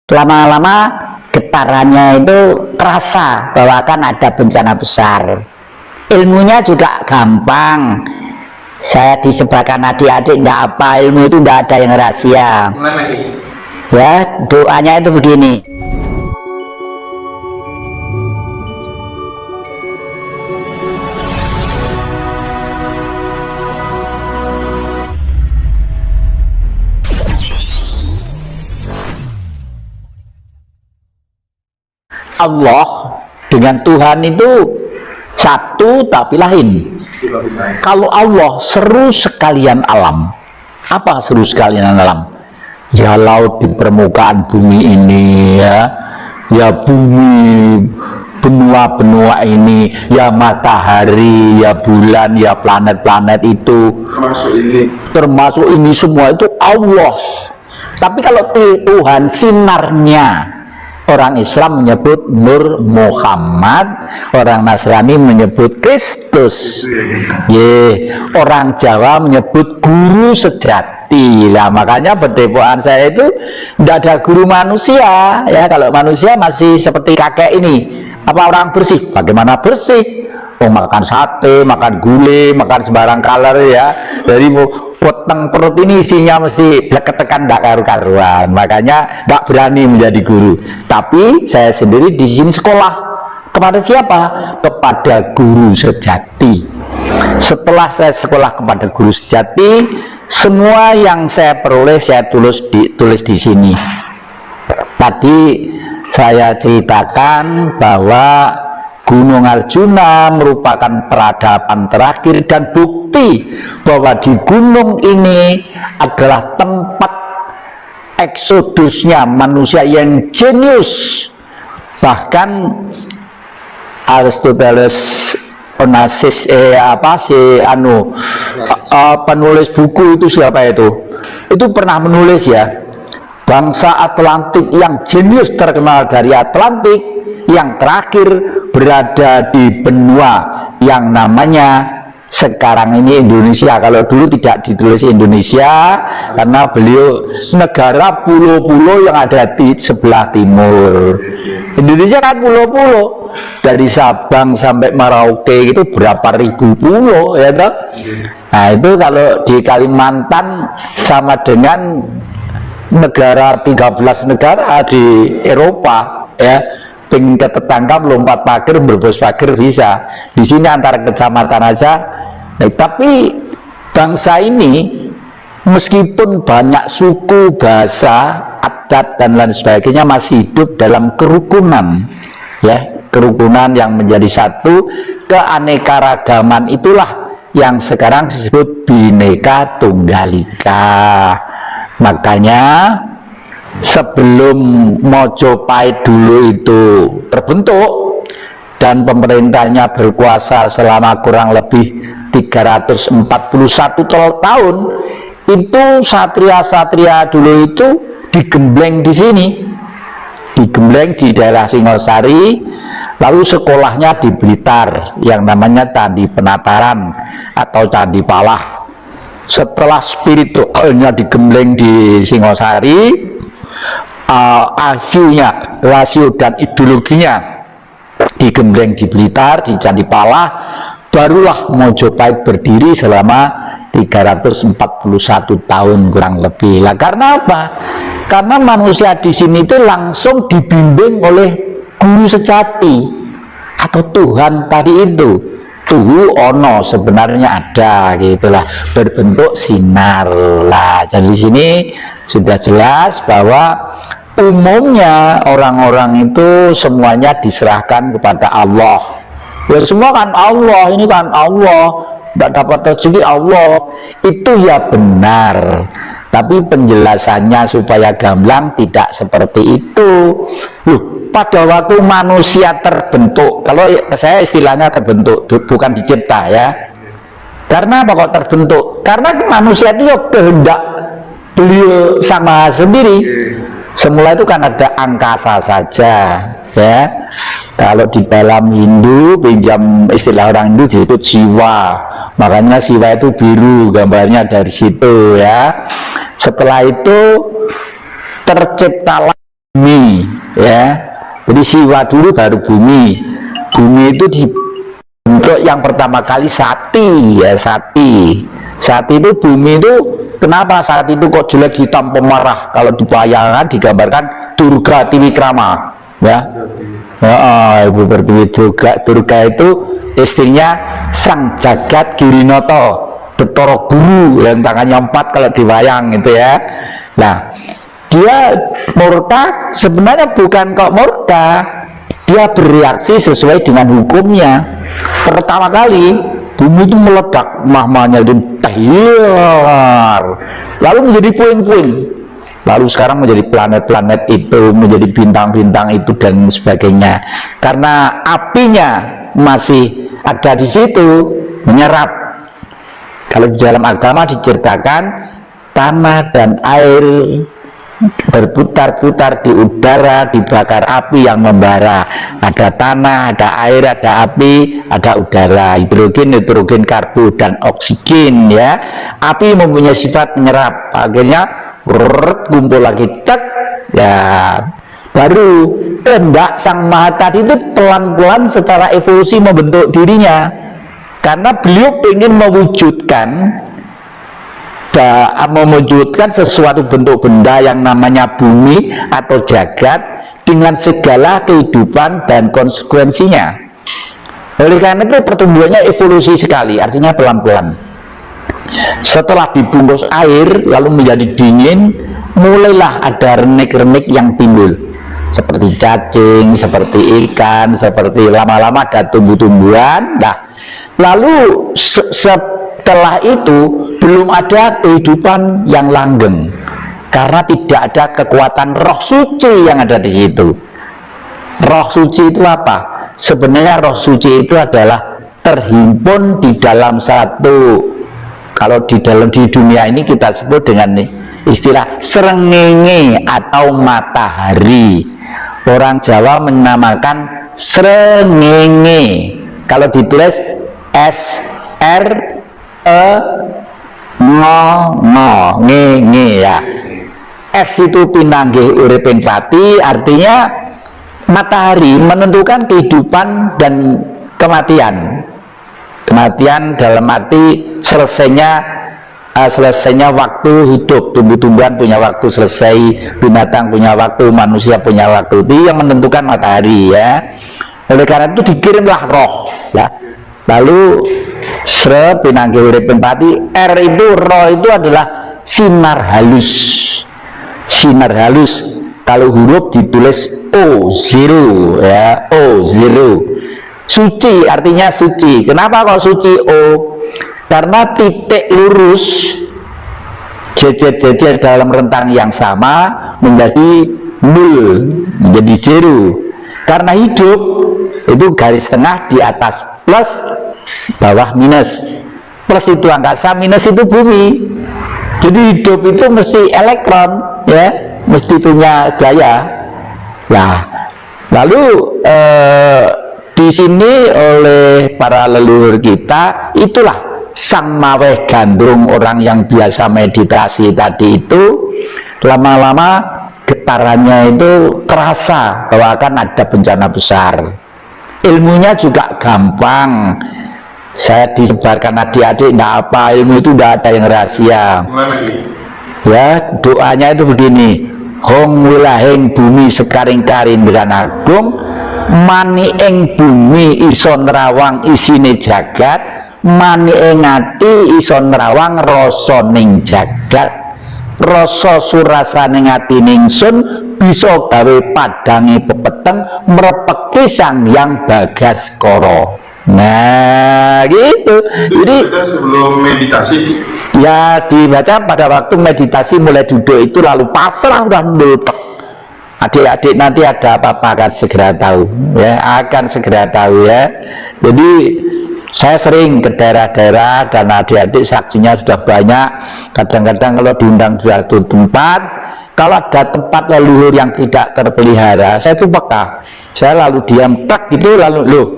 lama-lama getarannya itu terasa bahwa akan ada bencana besar. Ilmunya juga gampang. Saya disebarkan adik-adik, enggak apa, ilmu itu enggak ada yang rahasia. Ya, doanya itu begini. Allah dengan Tuhan itu satu tapi lain. Kalau Allah seru sekalian alam. Apa seru sekalian alam? Ya laut di permukaan bumi ini, ya bumi, benua-benua ini, ya matahari, ya bulan, ya planet-planet itu, termasuk ini semua itu Allah. Tapi kalau Tuhan sinarnya, orang Islam menyebut Nur Muhammad, orang Nasrani menyebut Kristus, orang Jawa menyebut guru sejati. Lah makanya berdepokan saya itu tidak ada guru manusia, ya. Kalau manusia masih seperti kakek ini, apa orang bersih? Bagaimana bersih? Oh, makan sate, makan gulai, makan sembarang color, ya. Dari potong perut ini isinya mesti ketekan tidak karu-karuan, makanya nggak berani menjadi guru. Tapi saya sendiri di sini sekolah kepada siapa? Kepada guru sejati. Setelah saya sekolah kepada guru sejati, semua yang saya peroleh saya tulis di sini. Tadi saya ceritakan bahwa Gunung Arjuna merupakan peradaban terakhir dan bukti bahwa di gunung ini adalah tempat eksodusnya manusia yang jenius. Bahkan Aristoteles Onassis penulis buku itu siapa itu? Itu pernah menulis, ya, bangsa Atlantik yang jenius terkenal dari Atlantik yang terakhir berada di benua yang namanya sekarang ini Indonesia. Kalau dulu tidak ditulis Indonesia karena beliau negara pulau-pulau yang ada di sebelah timur. Indonesia kan pulau-pulau, dari Sabang sampai Merauke itu berapa ribu pulau, ya toh? Nah itu kalau di Kalimantan sama dengan negara 13 negara di Eropa, ya. Pengen ke tetangga lompat pagar, berbos pagar bisa. Di sini antara kecamatan aja. Nah, tapi bangsa ini meskipun banyak suku, bahasa, adat dan lain sebagainya masih hidup dalam kerukunan, ya, kerukunan yang menjadi satu. Keanekaragaman itulah yang sekarang disebut Bhinneka Tunggal Ika. Makanya sebelum Mojopahit dulu itu terbentuk dan pemerintahnya berkuasa selama kurang lebih 341 tahun, itu satria-satria dulu itu digembleng di sini, digembleng di daerah Singosari, lalu sekolahnya di Blitar yang namanya Candi Penataran atau Candi Palah. Setelah spiritualnya digembleng di Singosari, IQ-nya, rasio dan ideologinya digembleng di Blitar, di Candi Palah, barulah Mojopahit berdiri selama 341 tahun kurang lebih. Lah karena apa? Karena manusia di sini itu langsung dibimbing oleh guru sejati atau Tuhan tadi itu. Tuhu ono sebenarnya ada, gitulah, berbentuk sinar. Lah jadi di sini sudah jelas bahwa umumnya orang-orang itu semuanya diserahkan kepada Allah. Ya semua kan Allah, ini kan Allah, tidak dapat rezeki Allah. Itu ya benar, tapi penjelasannya supaya gamblang tidak seperti itu. Loh, pada waktu manusia terbentuk, kalau saya istilahnya terbentuk, bukan dicipta, ya. Karena apa kok terbentuk? Karena manusia itu ya kehendak beliau sama sendiri. Semula itu kan ada angkasa saja, ya. Kalau di dalam Hindu, pinjam istilah orang Hindu disebut Siwa. Makanya Siwa itu biru, gambarnya dari situ, ya. Setelah itu terciptalah bumi, ya. Jadi siwa dulu baru bumi. Bumi itu dibentuk yang pertama kali sati, ya, sati. Sati itu bumi itu, kenapa saat itu kok jelek hitam pemarah? Kalau dibayangkan digambarkan Durga Tiwikrama, ya. Ibu Pertiwi Durga itu istrinya Sang Jagat Girinoto Betara Guru yang tangannya 4 kalau dibayang itu ya. Nah, dia murka sebenarnya bukan kok murka, dia bereaksi sesuai dengan hukumnya. Pertama kali bumi itu meledak, mahmanya itu tayar, lalu menjadi puing-puing, lalu sekarang menjadi planet-planet itu, menjadi bintang-bintang itu dan sebagainya, karena apinya masih ada di situ menyerap. Kalau di dalam agama diceritakan tanah dan air berputar-putar di udara, dibakar api yang membara. Ada tanah, ada air, ada api, ada udara, hidrogen, nitrogen, karbon dan oksigen, ya. Api mempunyai sifat menyerap, akhirnya kumpul lagi, tek, ya, baru kehendak Sang Maha tadi itu pelan-pelan secara evolusi membentuk dirinya, karena beliau ingin mewujudkan sesuatu bentuk benda yang namanya bumi atau jagat dengan segala kehidupan dan konsekuensinya. Oleh karena itu pertumbuhannya evolusi sekali, artinya pelan-pelan. Setelah dibungkus air lalu menjadi dingin, mulailah ada renik-renik yang timbul, seperti cacing, seperti ikan, seperti lama-lama ada tumbuh-tumbuhan. Nah, lalu setelah itu belum ada kehidupan yang langgeng, karena tidak ada kekuatan roh suci yang ada di situ. Roh suci itu apa? Sebenarnya roh suci itu adalah terhimpun di dalam satu, kalau di dunia ini kita sebut dengan istilah srengenge atau matahari. Orang Jawa menamakan srengenge, kalau ditulis nge ya. Es itu pinanggih uriping pati, artinya matahari menentukan kehidupan dan kematian. Kematian dalam arti selesainya waktu hidup. Tumbuh-tumbuhan punya waktu selesai, binatang punya waktu, manusia punya waktu. Itu yang menentukan matahari, ya. Oleh karena itu dikirimlah roh, ya. Lalu pinanggih uriping pati, R itu, roh itu adalah sinar halus. Sinar halus, kalau huruf ditulis O0, ya, O0. Suci artinya suci. Kenapa kok suci O? Karena titik lurus jejer-jejer dalam rentang yang sama menjadi nol, menjadi zero. Karena hidup itu garis tengah, di atas plus, bawah minus. Plus itu angkasa, minus itu bumi. Jadi hidup itu mesti elektron, ya, mesti punya gaya. Nah, lalu di sini oleh para leluhur kita, itulah Sang Maweh Gandrung, orang yang biasa meditasi tadi itu, lama-lama getarannya itu terasa bahwa akan ada bencana besar. Ilmunya juga gampang, saya disebarkan adik-adik, tidak apa, ilmu itu tidak ada yang rahasia. Ya, doanya itu begini: hong wilahing bumi sekaring-karing dengan agung, mani ing bumi iso nerawang isine jagat, mani ing ati iso nerawang rasa ning jagat, rasa surasane ati ningsun bisa gawe padange pepeteng mrepeki Sang Hyang Bagaskara. Nah, gitu. Jadi sebelum meditasi ya dibaca pada waktu meditasi, mulai duduk itu lalu pasrah udah meletak. Adik-adik nanti ada apa-apa akan segera tahu, ya, akan segera tahu, ya. Jadi saya sering ke daerah-daerah dan adik-adik saksinya sudah banyak. Kadang-kadang kalau diundang suatu tempat, kalau ada tempat leluhur yang tidak terpelihara, saya itu peka, saya lalu diam tak gitu, lalu loh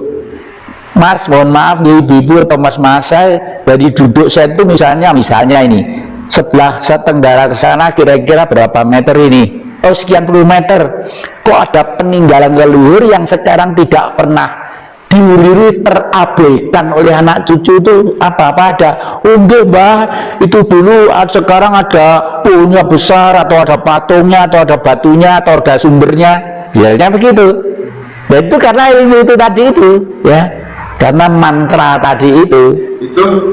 Mas, mohon maaf ibu-ibu atau mas-mas, saya dari duduk saya itu misalnya ini sebelah saya tenggara ke sana kira-kira berapa meter ini? Oh, sekian puluh meter. kok ada peninggalan leluhur yang sekarang tidak pernah diuriri, terabaikan oleh anak cucu itu apa-apa ada. Enggak mbah, itu dulu sekarang ada pohonnya besar, atau ada patungnya, atau ada batunya, atau ada sumbernya, biasanya begitu. Dan itu karena ilmu itu tadi itu, ya, karena mantra tadi itu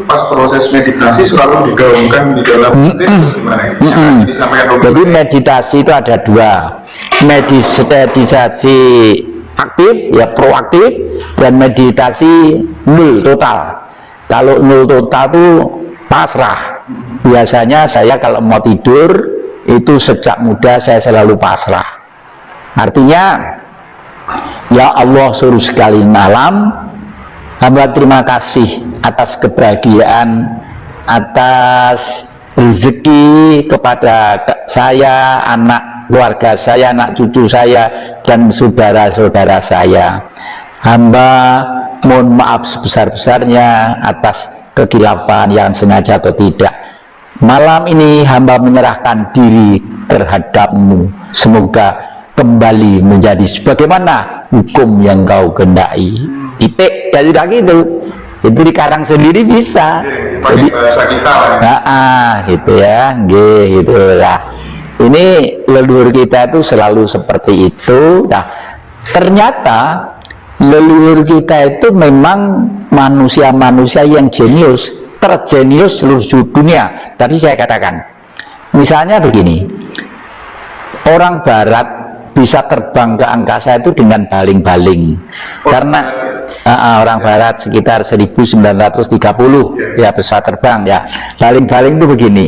pas proses meditasi selalu digaungkan di dalam gimana? Jadi meditasi itu ada dua, meditasi aktif, ya proaktif, dan meditasi nul total. Kalau nul total itu pasrah. Biasanya saya kalau mau tidur itu sejak muda saya selalu pasrah. Artinya, ya Allah seluruh sekalian alam, hamba terima kasih atas kebahagiaan, atas rezeki kepada saya, anak keluarga saya, anak cucu saya, dan saudara-saudara saya. Hamba mohon maaf sebesar-besarnya atas kekilafan yang sengaja atau tidak. Malam ini hamba menyerahkan diri terhadapmu, semoga kembali menjadi sebagaimana hukum yang kau kehendaki. Titik, ya sudah gitu. Itu dikarang sendiri bisa. Pakai bahasa kita lah. Gitu ya, gitu lah. Ini leluhur kita itu selalu seperti itu. Nah, ternyata leluhur kita itu memang manusia-manusia yang jenius, terjenius seluruh dunia. Tadi saya katakan, misalnya begini, orang Barat bisa terbang ke angkasa itu dengan baling-baling, karena orang Barat sekitar 1930 ya pesawat terbang ya. Baling-baling itu begini,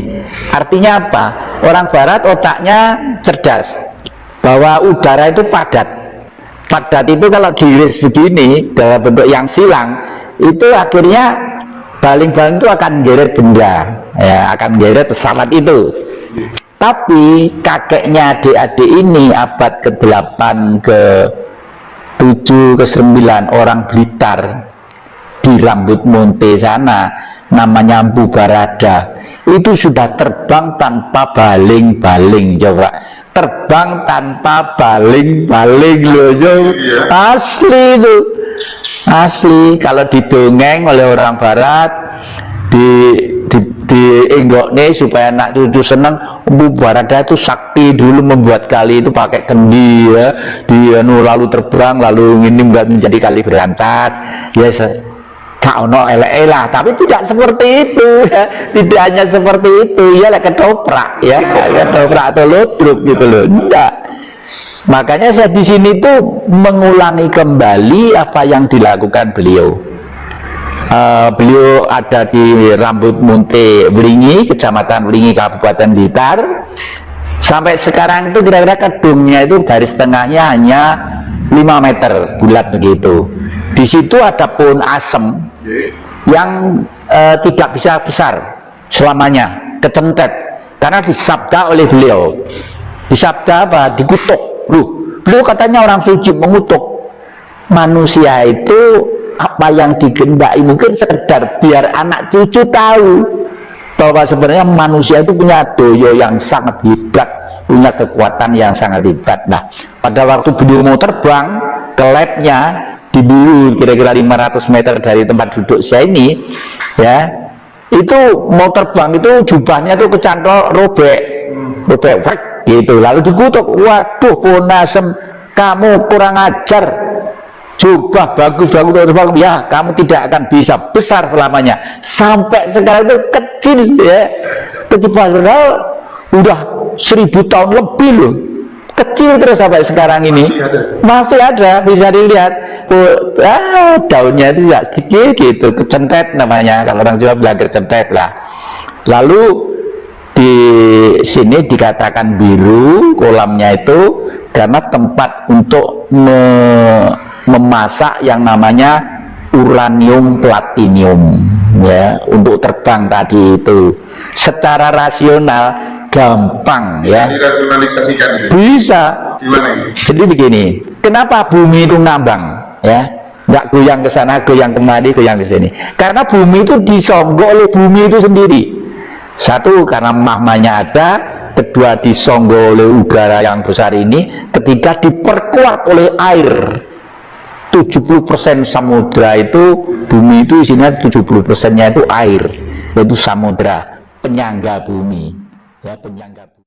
artinya apa? Orang Barat otaknya cerdas, bahwa udara itu padat itu kalau diiris begini dalam bentuk yang silang, itu akhirnya baling-baling itu akan geret benda, ya, akan geret pesawat itu. Tapi kakeknya adik-adik ini abad ke-8, ke-7, ke-9 orang Blitar di Rambut Monte sana, namanya Mpu Barada, itu sudah terbang tanpa baling-baling. Coba terbang tanpa baling-baling loh, asli itu, asli. Kalau didongeng oleh orang Barat, di enggoknya supaya anak cucu senang. Mpu Barada itu sakti dulu membuat kali itu pakai kendi, ya, dia lalu terbang, lalu ini menjadi kali berantas, ya, ono lah. Tapi tidak seperti itu, ya. Tidak hanya seperti itu, ya, ketoprak, ya, ketoprak atau lodruk gitu loh, enggak. Makanya saya di sini tuh mengulangi kembali apa yang dilakukan beliau. Beliau ada di Rambut Monte Wlingi, Kecamatan Wlingi, Kabupaten Blitar. Sampai sekarang itu kira-kira kedungnya itu garis tengahnya hanya 5 meter bulat begitu. Di situ ada pohon asem yang tidak bisa besar selamanya, kecentet, karena disabda oleh beliau. Disabda apa? Dikutuk. Beliau katanya orang suci mengutuk manusia itu, apa yang dikehendaki mungkin sekedar biar anak cucu tahu bahwa sebenarnya manusia itu punya daya yang sangat hebat, punya kekuatan yang sangat hebat. Nah, pada waktu beliau mau terbang ke labnya di Bulu, kira-kira 500 meter dari tempat duduk saya ini, ya, itu mau terbang itu jubahnya tuh kecantol robek gitu, lalu dikutuk, waduh pohon asem, kamu kurang ajar, jubah bagus, ya, kamu tidak akan bisa besar selamanya. Sampai sekarang itu kecil, ya, kecil, padahal udah 1000 tahun lebih loh, kecil terus sampai sekarang ini masih ada, bisa dilihat. Daunnya itu tidak sedikit gitu, kecentet namanya, kalau orang Jawa bilang kecentet lah. Lalu di sini dikatakan biru kolamnya itu karena tempat untuk memasak yang namanya uranium platinum, ya, untuk terbang tadi itu. Secara rasional gampang, ya, dirasionalisasikan. Bisa. Gimana ini? Jadi begini, kenapa bumi itu ngambang, ya, nggak goyang ke sana, goyang kemari, goyang ke sini? Karena bumi itu disonggok oleh bumi itu sendiri. Satu, karena magmanya ada, kedua disonggo oleh udara yang besar ini ketika diperkuat oleh air. 70% samudra itu, bumi itu isinya 70%-nya itu air, yaitu samudra, penyangga bumi, ya, penyangga bumi.